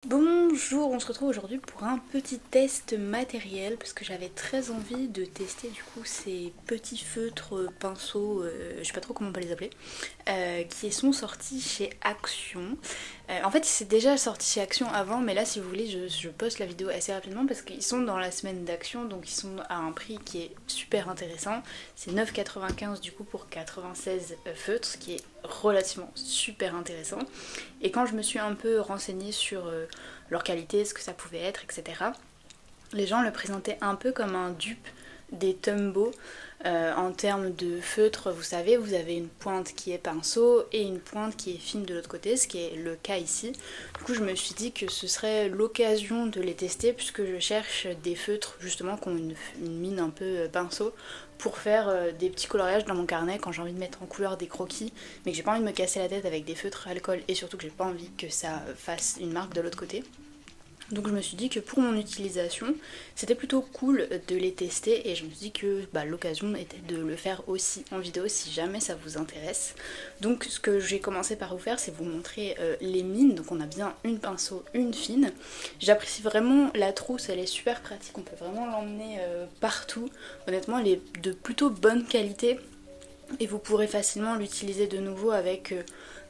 Bonjour, on se retrouve aujourd'hui pour un petit test matériel parce que j'avais très envie de tester du coup ces petits feutres pinceaux, je sais pas trop comment on peut les appeler, qui sont sortis chez Action. En fait c'est déjà sorti chez Action avant, mais là si vous voulez je poste la vidéo assez rapidement parce qu'ils sont dans la semaine d'Action, donc ils sont à un prix qui est super intéressant. C'est 9,95 du coup pour 96 feutres, ce qui est relativement super intéressant. Et quand je me suis un peu renseignée sur leur qualité, ce que ça pouvait être, etc., les gens le présentaient un peu comme un dupe des Tombow en termes de feutre. Vous savez, vous avez une pointe qui est pinceau et une pointe qui est fine de l'autre côté, ce qui est le cas ici. Du coup je me suis dit que ce serait l'occasion de les tester puisque je cherche des feutres justement qui ont une mine un peu pinceau pour faire des petits coloriages dans mon carnet quand j'ai envie de mettre en couleur des croquis mais que j'ai pas envie de me casser la tête avec des feutres alcool et surtout que j'ai pas envie que ça fasse une marque de l'autre côté. Donc je me suis dit que pour mon utilisation, c'était plutôt cool de les tester et je me suis dit que l'occasion était de le faire aussi en vidéo si jamais ça vous intéresse. Donc ce que j'ai commencé par vous faire, c'est vous montrer les mines. Donc on a bien une pinceau, une fine. J'apprécie vraiment la trousse, elle est super pratique, on peut vraiment l'emmener partout. Honnêtement, elle est de plutôt bonne qualité et vous pourrez facilement l'utiliser de nouveau avec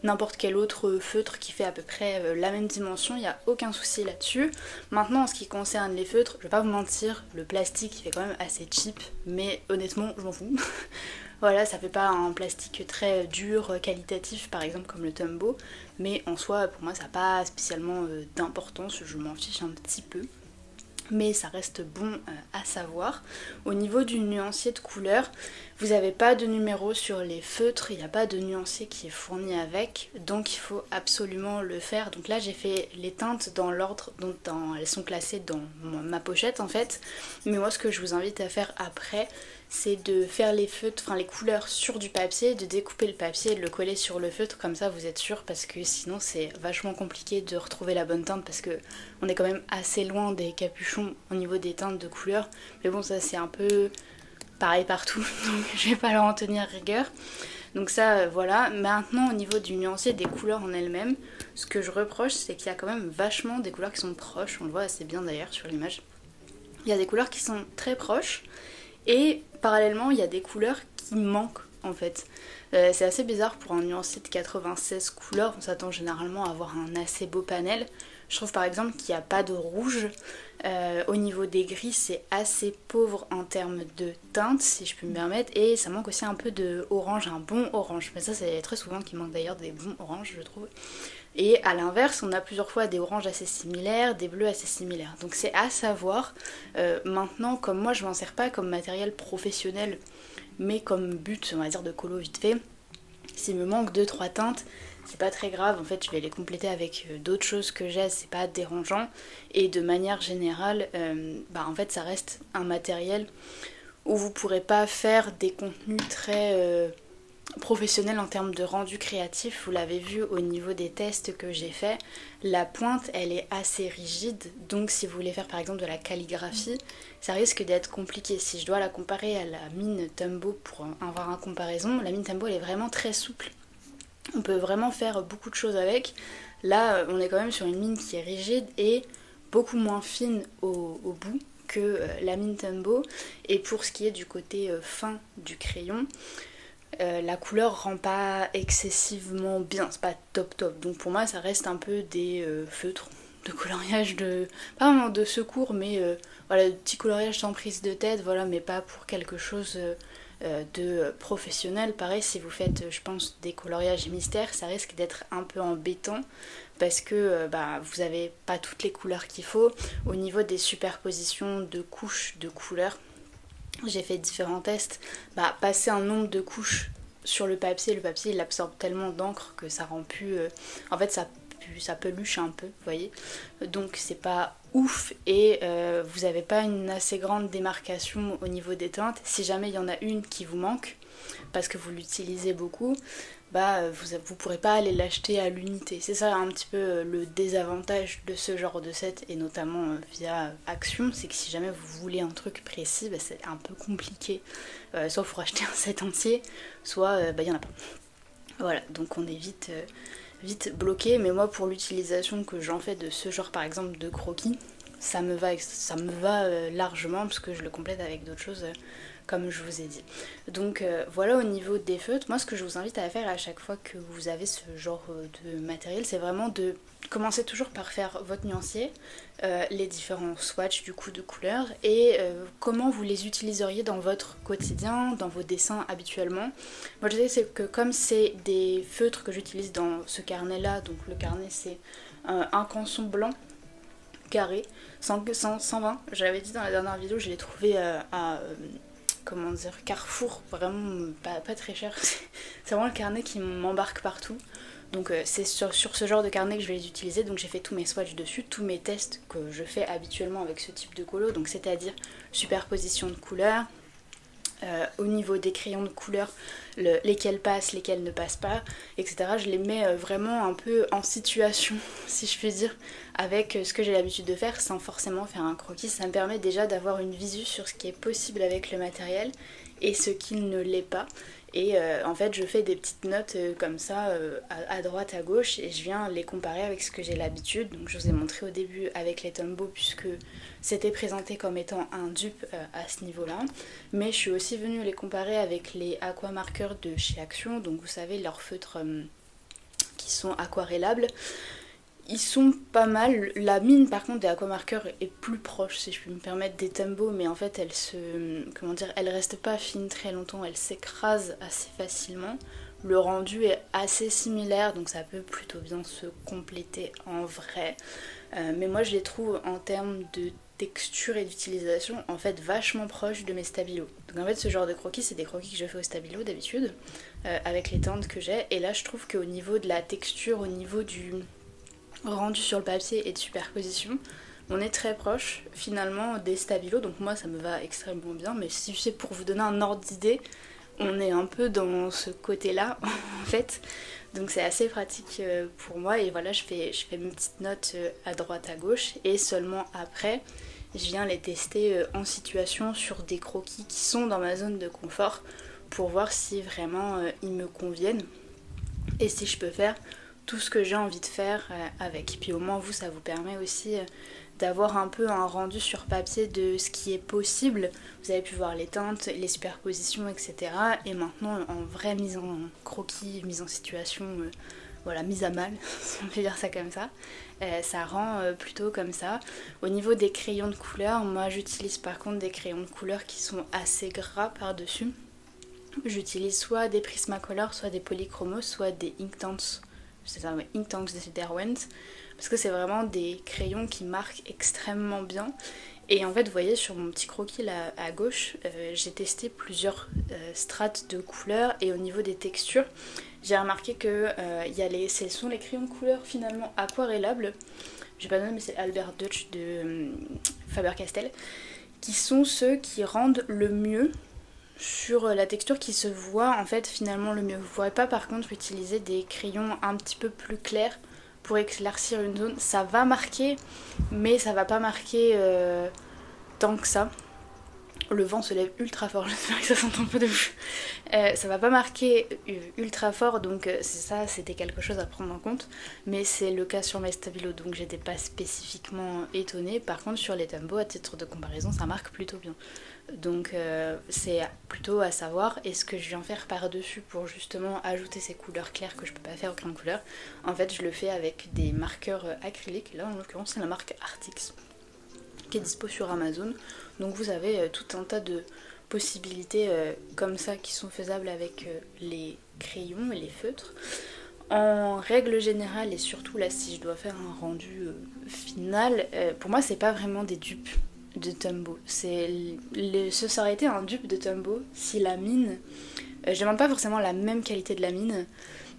n'importe quel autre feutre qui fait à peu près la même dimension, il n'y a aucun souci là-dessus. Maintenant en ce qui concerne les feutres, je vais pas vous mentir, le plastique il est quand même assez cheap, mais honnêtement je m'en fous. Voilà, ça fait pas un plastique très dur, qualitatif par exemple comme le Tombow, mais en soi pour moi ça n'a pas spécialement d'importance, je m'en fiche un petit peu. Mais ça reste bon à savoir. Au niveau du nuancier de couleur, vous n'avez pas de numéro sur les feutres, il n'y a pas de nuancier qui est fourni avec, donc il faut absolument le faire. Donc là j'ai fait les teintes dans l'ordre dont elles sont classées dans ma pochette en fait, mais moi ce que je vous invite à faire après, c'est de faire les feutres, enfin les couleurs sur du papier, de découper le papier et de le coller sur le feutre, comme ça vous êtes sûr, parce que sinon c'est vachement compliqué de retrouver la bonne teinte parce que on est quand même assez loin des capuchons au niveau des teintes de couleurs. Mais bon, ça c'est un peu pareil partout, donc je vais pas leur en tenir rigueur. Donc ça voilà. Maintenant au niveau du nuancier des couleurs en elles-mêmes, ce que je reproche c'est qu'il y a quand même vachement des couleurs qui sont proches, on le voit assez bien d'ailleurs sur l'image. Il y a des couleurs qui sont très proches et parallèlement il y a des couleurs qui manquent en fait. C'est assez bizarre pour un nuancier de 96 couleurs, on s'attend généralement à avoir un assez beau panel. Je trouve par exemple qu'il n'y a pas de rouge. Au niveau des gris c'est assez pauvre en termes de teinte si je peux me permettre, et ça manque aussi un peu de orange, un bon orange, mais ça c'est très souvent qu'il manque d'ailleurs des bons oranges je trouve. Et à l'inverse on a plusieurs fois des oranges assez similaires, des bleus assez similaires, donc c'est à savoir. Maintenant comme moi je m'en sers pas comme matériel professionnel mais comme but on va dire de colo vite fait, s'il me manque 2-3 teintes c'est pas très grave, en fait je vais les compléter avec d'autres choses que j'ai, c'est pas dérangeant. Et de manière générale, en fait ça reste un matériel où vous pourrez pas faire des contenus très professionnels en termes de rendu créatif. Vous l'avez vu au niveau des tests que j'ai fait, la pointe elle est assez rigide, donc si vous voulez faire par exemple de la calligraphie, ça risque d'être compliqué. Si je dois la comparer à la mine Tombow pour avoir une comparaison, la mine Tombow elle est vraiment très souple. On peut vraiment faire beaucoup de choses avec. Là, on est quand même sur une mine qui est rigide et beaucoup moins fine au bout que la mine Tombow. Et pour ce qui est du côté fin du crayon, la couleur rend pas excessivement bien, c'est pas top top. Donc pour moi, ça reste un peu des feutres de coloriage de... pas vraiment de secours, mais voilà, de petits coloriages sans prise de tête, voilà, mais pas pour quelque chose de professionnel. Pareil, si vous faites je pense des coloriages mystères, ça risque d'être un peu embêtant parce que vous avez pas toutes les couleurs qu'il faut. Au niveau des superpositions de couches de couleurs, j'ai fait différents tests. Passer un nombre de couches sur le papier il absorbe tellement d'encre que ça rend plus... en fait ça peluche un peu, vous voyez. Donc c'est pas ouf et vous n'avez pas une assez grande démarcation au niveau des teintes. Si jamais il y en a une qui vous manque, parce que vous l'utilisez beaucoup, vous pourrez pas aller l'acheter à l'unité. C'est ça un petit peu le désavantage de ce genre de set, et notamment via Action, c'est que si jamais vous voulez un truc précis, c'est un peu compliqué. Soit il faut racheter un set entier, soit il y en a pas. Voilà, donc on évite vite bloqué, mais moi pour l'utilisation que j'en fais de ce genre par exemple de croquis, ça me va largement parce que je le complète avec d'autres choses comme je vous ai dit. Donc voilà au niveau des feutres, moi ce que je vous invite à faire à chaque fois que vous avez ce genre de matériel, c'est vraiment de commencer toujours par faire votre nuancier, les différents swatchs du coup de couleurs et comment vous les utiliseriez dans votre quotidien, dans vos dessins habituellement. Moi je sais que comme c'est des feutres que j'utilise dans ce carnet là, donc le carnet c'est un canson blanc carré, 120, j'avais dit dans la dernière vidéo, je l'ai trouvé à comment dire, Carrefour, vraiment pas très cher. C'est vraiment le carnet qui m'embarque partout. Donc c'est sur ce genre de carnet que je vais les utiliser. Donc j'ai fait tous mes swatchs dessus, tous mes tests que je fais habituellement avec ce type de colo. Donc c'est-à-dire superposition de couleurs, au niveau des crayons de couleur, lesquels passent, lesquels ne passent pas, etc. Je les mets vraiment un peu en situation, si je puis dire, avec ce que j'ai l'habitude de faire sans forcément faire un croquis. Ça me permet déjà d'avoir une visu sur ce qui est possible avec le matériel et ce qui ne l'est pas. Et en fait je fais des petites notes comme ça à droite à gauche et je viens les comparer avec ce que j'ai l'habitude. Donc je vous ai montré au début avec les Tombow puisque c'était présenté comme étant un dupe à ce niveau là, mais je suis aussi venue les comparer avec les aqua marqueurs de chez Action, donc vous savez leurs feutres qui sont aquarellables. Ils sont pas mal, la mine par contre des aquamarqueurs est plus proche si je puis me permettre des Tombow, mais en fait elle reste pas fine très longtemps, elle s'écrase assez facilement. Le rendu est assez similaire donc ça peut plutôt bien se compléter en vrai. Mais moi je les trouve en termes de texture et d'utilisation en fait vachement proches de mes stabilos. Donc en fait ce genre de croquis c'est des croquis que je fais au stabilo d'habitude avec les teintes que j'ai, et là je trouve qu'au niveau de la texture, au niveau du rendu sur le papier et de superposition, on est très proche finalement des stabilos, donc moi ça me va extrêmement bien, mais si c'est pour vous donner un ordre d'idée, on est un peu dans ce côté là en fait, donc c'est assez pratique pour moi. Et voilà, je fais mes petites notes à droite à gauche et seulement après je viens les tester en situation sur des croquis qui sont dans ma zone de confort pour voir si vraiment ils me conviennent et si je peux faire tout ce que j'ai envie de faire avec. Puis au moins vous, ça vous permet aussi d'avoir un peu un rendu sur papier de ce qui est possible. Vous avez pu voir les teintes, les superpositions, etc. Et maintenant en vraie mise en croquis, mise en situation, voilà, mise à mal, si on peut dire ça comme ça. Ça rend plutôt comme ça. Au niveau des crayons de couleur, moi j'utilise par contre des crayons de couleur qui sont assez gras par-dessus. J'utilise soit des Prismacolor, soit des Polychromos, soit des Inktense. C'est ça, ouais, Inktense de Derwent, parce que c'est vraiment des crayons qui marquent extrêmement bien. Et en fait vous voyez sur mon petit croquis là à gauche, j'ai testé plusieurs strates de couleurs, et au niveau des textures j'ai remarqué que ce sont les crayons de couleur finalement aquarellables, j'ai pas donné mais c'est Albert Dutch de Faber-Castell, qui sont ceux qui rendent le mieux sur la texture, qui se voit en fait finalement le mieux. Vous ne pourrez pas par contre utiliser des crayons un petit peu plus clairs pour éclaircir une zone. Ça va marquer, mais ça va pas marquer tant que ça. Le vent se lève ultra fort, j'espère que ça s'entend pas de vous. Ça va pas marquer ultra fort, donc c'est ça, c'était quelque chose à prendre en compte. Mais c'est le cas sur mes stabilos, donc j'étais pas spécifiquement étonnée. Par contre sur les Tombow, à titre de comparaison, ça marque plutôt bien. Donc c'est plutôt à savoir. Et ce que je viens faire par-dessus pour justement ajouter ces couleurs claires que je peux pas faire au crayon de couleur, en fait je le fais avec des marqueurs acryliques. Là en l'occurrence c'est la marque Artix qui est dispo sur Amazon. Donc vous avez tout un tas de possibilités comme ça qui sont faisables avec les crayons et les feutres. En règle générale, et surtout là si je dois faire un rendu final, pour moi c'est pas vraiment des dupes de Tombow. Ça aurait été un dupe de Tombow si la mine, je demande pas forcément la même qualité de la mine,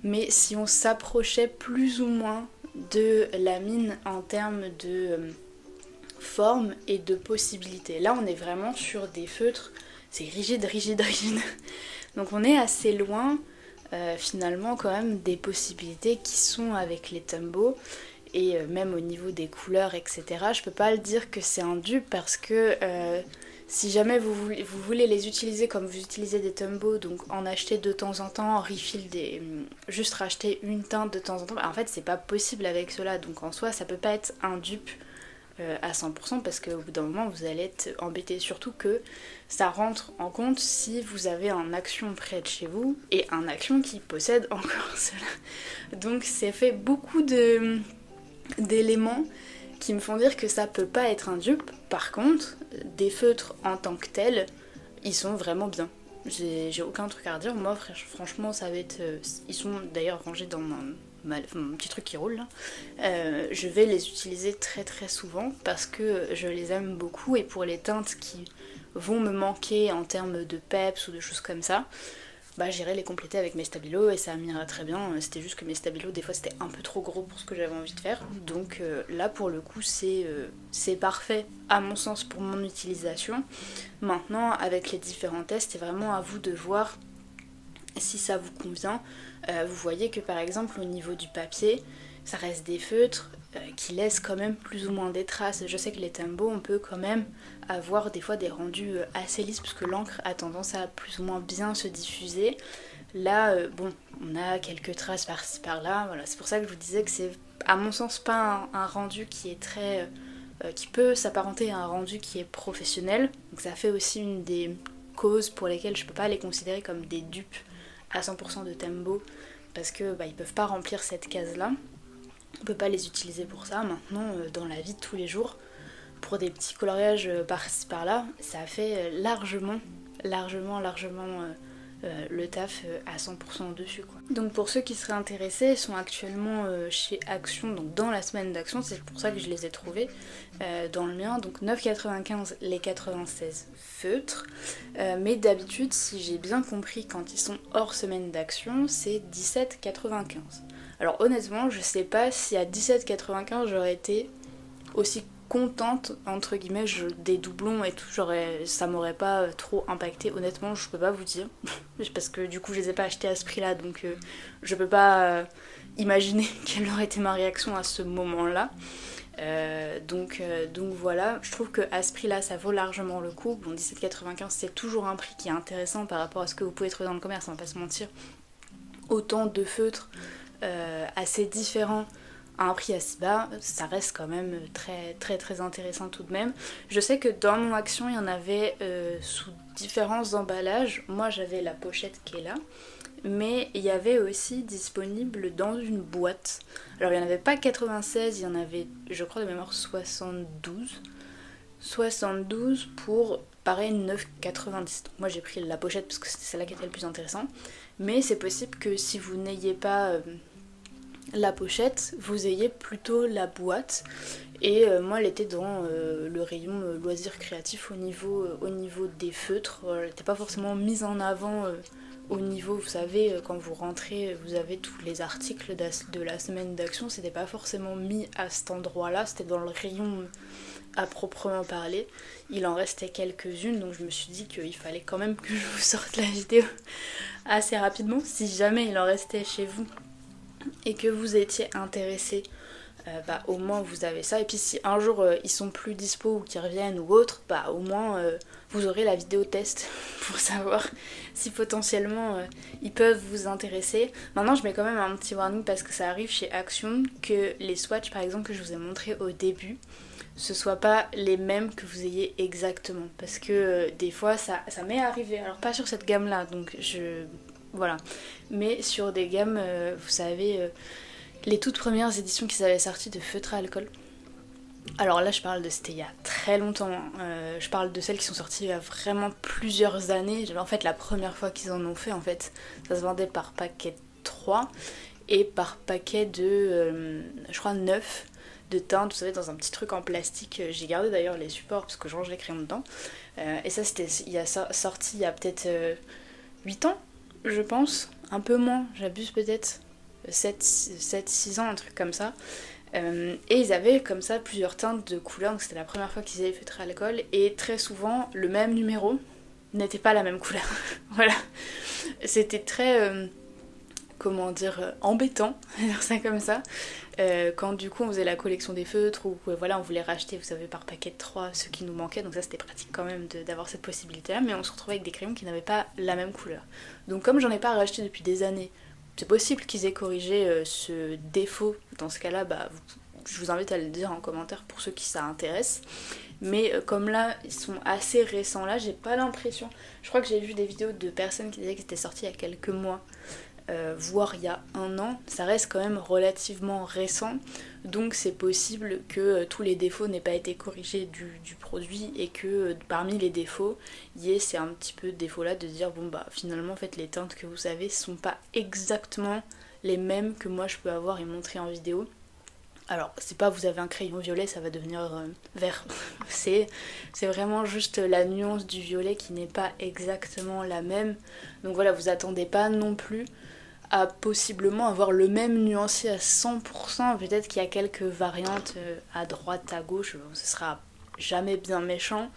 mais si on s'approchait plus ou moins de la mine en termes de forme et de possibilités. Là on est vraiment sur des feutres, c'est rigide, rigide, rigide. Donc on est assez loin finalement quand même des possibilités qui sont avec les Tombow. Et même au niveau des couleurs, etc. Je peux pas le dire que c'est un dupe parce que Si jamais vous voulez les utiliser comme vous utilisez des Tombow, donc en acheter de temps en temps, en refill juste racheter une teinte de temps en temps, en fait c'est pas possible avec cela, donc en soi ça peut pas être un dupe à 100% parce qu'au bout d'un moment vous allez être embêté, surtout que ça rentre en compte si vous avez un Action près de chez vous et un Action qui possède encore cela. Donc c'est fait beaucoup d'éléments qui me font dire que ça peut pas être un dupe. Par contre, des feutres en tant que tels, ils sont vraiment bien. J'ai aucun truc à redire. Moi, franchement, ça va être... ils sont d'ailleurs rangés dans mon petit truc qui roule là. Je vais les utiliser très très souvent parce que je les aime beaucoup et pour les teintes qui vont me manquer en termes de peps ou de choses comme ça, bah j'irai les compléter avec mes stabilos et ça m'ira très bien. C'était juste que mes stabilos des fois c'était un peu trop gros pour ce que j'avais envie de faire, donc là pour le coup c'est parfait à mon sens pour mon utilisation. Maintenant avec les différents tests c'est vraiment à vous de voir si ça vous convient. Vous voyez que par exemple au niveau du papier ça reste des feutres qui laissent quand même plus ou moins des traces. Je sais que les Tombow on peut quand même avoir des fois des rendus assez lisses parce que l'encre a tendance à plus ou moins bien se diffuser. Là bon on a quelques traces par-ci par-là, voilà, c'est pour ça que je vous disais que c'est à mon sens pas un rendu qui est très qui peut s'apparenter à un rendu qui est professionnel, donc ça fait aussi une des causes pour lesquelles je peux pas les considérer comme des dupes à 100% de Tombow parce que bah, ils peuvent pas remplir cette case là. On peut pas les utiliser pour ça. Maintenant, dans la vie de tous les jours, pour des petits coloriages par-ci par-là, ça fait largement le taf à 100% dessus quoi. Donc pour ceux qui seraient intéressés, ils sont actuellement chez Action, donc dans la semaine d'Action, c'est pour ça que je les ai trouvés dans le mien, donc 9,95 les 96 feutres, mais d'habitude si j'ai bien compris quand ils sont hors semaine d'Action c'est 17,95. Alors honnêtement je sais pas si à 17,95 j'aurais été aussi contente entre guillemets des doublons et tout, ça m'aurait pas trop impacté, honnêtement je peux pas vous dire parce que du coup je les ai pas achetés à ce prix là, donc je peux pas imaginer quelle aurait été ma réaction à ce moment là. Donc voilà, je trouve que à ce prix là ça vaut largement le coup. Bon 17,95 c'est toujours un prix qui est intéressant par rapport à ce que vous pouvez trouver dans le commerce, on va pas se mentir, autant de feutres assez différents à un prix assez bas, ça reste quand même très très très intéressant tout de même. Je sais que dans mon Action il y en avait sous différents emballages, moi j'avais la pochette qui est là, mais il y avait aussi disponible dans une boîte. Alors il n'y en avait pas 96, il y en avait je crois de mémoire 72 pour pareil 9,90. Donc moi j'ai pris la pochette parce que c'était celle-là qui était le plus intéressant, mais c'est possible que si vous n'ayez pas la pochette, vous ayez plutôt la boîte. Et moi elle était dans le rayon loisirs créatifs au niveau des feutres. Elle n'était pas forcément mise en avant au niveau, vous savez, quand vous rentrez, vous avez tous les articles de la semaine d'Action, c'était pas forcément mis à cet endroit-là, c'était dans le rayon à proprement parler. Il en restait quelques-unes, donc je me suis dit qu'il fallait quand même que je vous sorte la vidéo assez rapidement. Si jamais il en restait chez vous et que vous étiez intéressé, bah au moins vous avez ça. Et puis si un jour ils sont plus dispo ou qu'ils reviennent ou autre, bah au moins vous aurez la vidéo test pour savoir si potentiellement ils peuvent vous intéresser. Maintenant je mets quand même un petit warning parce que ça arrive chez Action que les swatchs par exemple que je vous ai montré au début, ce soit pas les mêmes que vous ayez exactement, parce que des fois ça m'est arrivé, alors pas sur cette gamme là, donc voilà, mais sur des gammes vous savez les toutes premières éditions qu'ils avaient sorties de feutre à alcool. Alors là je parle de c'était il y a très longtemps, je parle de celles qui sont sorties il y a vraiment plusieurs années. En fait la première fois qu'ils en ont fait, en fait ça se vendait par paquet 3 et par paquet de je crois 9 de teintes, vous savez, dans un petit truc en plastique. J'ai gardé d'ailleurs les supports parce que je range les crayons dedans. Et ça c'était sorti il y a peut-être 8 ans je pense, un peu moins, j'abuse peut-être, 7-6 ans, un truc comme ça. Et ils avaient comme ça plusieurs teintes de couleurs, donc c'était la première fois qu'ils avaient fait à l'alcool, et très souvent le même numéro n'était pas la même couleur. Voilà, c'était très comment dire, embêtant, on va dire ça comme ça, quand du coup on faisait la collection des feutres ou voilà on voulait racheter, vous savez, par paquet de 3 ce qui nous manquait, donc ça c'était pratique quand même d'avoir cette possibilité là, mais on se retrouvait avec des crayons qui n'avaient pas la même couleur. Donc comme j'en ai pas racheté depuis des années, c'est possible qu'ils aient corrigé ce défaut. Dans ce cas là, bah, je vous invite à le dire en commentaire pour ceux qui ça intéresse. Mais comme là, ils sont assez récents là, j'ai pas l'impression. Je crois que j'ai vu des vidéos de personnes qui disaient que c'était sorti il y a quelques mois, voire il y a un an. Ça reste quand même relativement récent. Donc c'est possible que tous les défauts n'aient pas été corrigés du produit et que parmi les défauts, il y ait c'est un petit peu de défaut là de dire bon bah finalement en fait les teintes que vous avez sont pas exactement les mêmes que moi je peux avoir et montrer en vidéo. Alors, c'est pas vous avez un crayon violet, ça va devenir vert. C'est vraiment juste la nuance du violet qui n'est pas exactement la même. Donc voilà, vous attendez pas non plus à possiblement avoir le même nuancier à 100%. Peut-être qu'il y a quelques variantes à droite, à gauche, ce sera jamais bien méchant.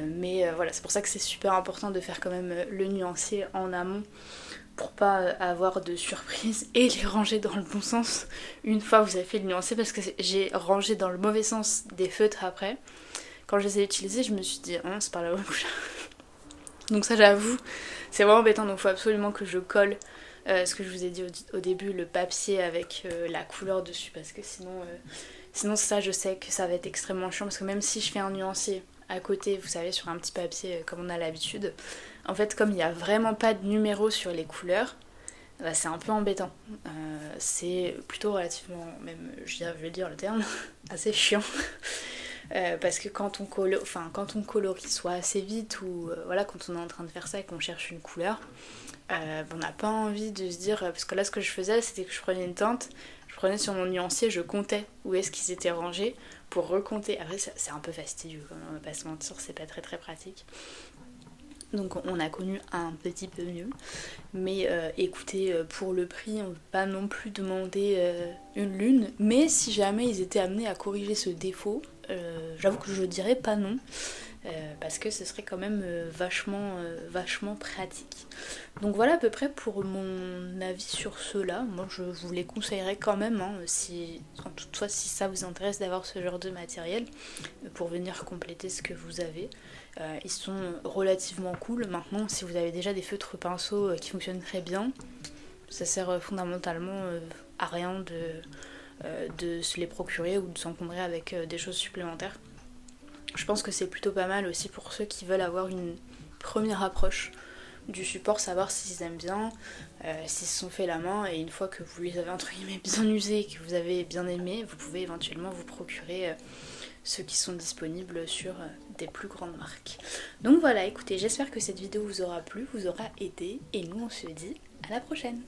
Mais voilà, c'est pour ça que c'est super important de faire quand même le nuancier en amont, pour pas avoir de surprise et les ranger dans le bon sens une fois que vous avez fait le nuancier, parce que j'ai rangé dans le mauvais sens des feutres après. Quand je les ai utilisés, je me suis dit ah, c'est pas la bonne couleur. Donc ça j'avoue, c'est vraiment embêtant, donc il faut absolument que je colle ce que je vous ai dit au début, le papier avec la couleur dessus, parce que sinon ça je sais que ça va être extrêmement chiant, parce que même si je fais un nuancier à côté, vous savez, sur un petit papier comme on a l'habitude, en fait comme il n'y a vraiment pas de numéro sur les couleurs, bah, c'est un peu embêtant. C'est plutôt relativement, même je vais dire le terme, assez chiant. Parce que quand on colorie soit assez vite ou voilà, quand on est en train de faire ça et qu'on cherche une couleur, on n'a pas envie de se dire, parce que là ce que je faisais c'était que je prenais une teinte, je prenais sur mon nuancier, je comptais où est-ce qu'ils étaient rangés pour recompter. Après c'est un peu fastidieux quand même, on va pas se mentir, c'est pas très très pratique. Donc on a connu un petit peu mieux, mais écoutez, pour le prix on ne peut pas non plus demander une lune, mais si jamais ils étaient amenés à corriger ce défaut, j'avoue que je dirais pas non, parce que ce serait quand même vachement pratique. Donc voilà à peu près pour mon avis sur ceux-là. Moi je vous les conseillerais quand même, hein, toutefois si ça vous intéresse d'avoir ce genre de matériel pour venir compléter ce que vous avez. Ils sont relativement cool. Maintenant si vous avez déjà des feutres pinceaux qui fonctionnent très bien, ça sert fondamentalement à rien de se les procurer ou de s'encombrer avec des choses supplémentaires. Je pense que c'est plutôt pas mal aussi pour ceux qui veulent avoir une première approche du support, savoir s'ils aiment bien, s'ils se sont fait la main, et une fois que vous les avez entre guillemets bien usés et que vous avez bien aimé, vous pouvez éventuellement vous procurer ceux qui sont disponibles sur des plus grandes marques. Donc voilà, écoutez, j'espère que cette vidéo vous aura plu, vous aura aidé, et nous on se dit à la prochaine.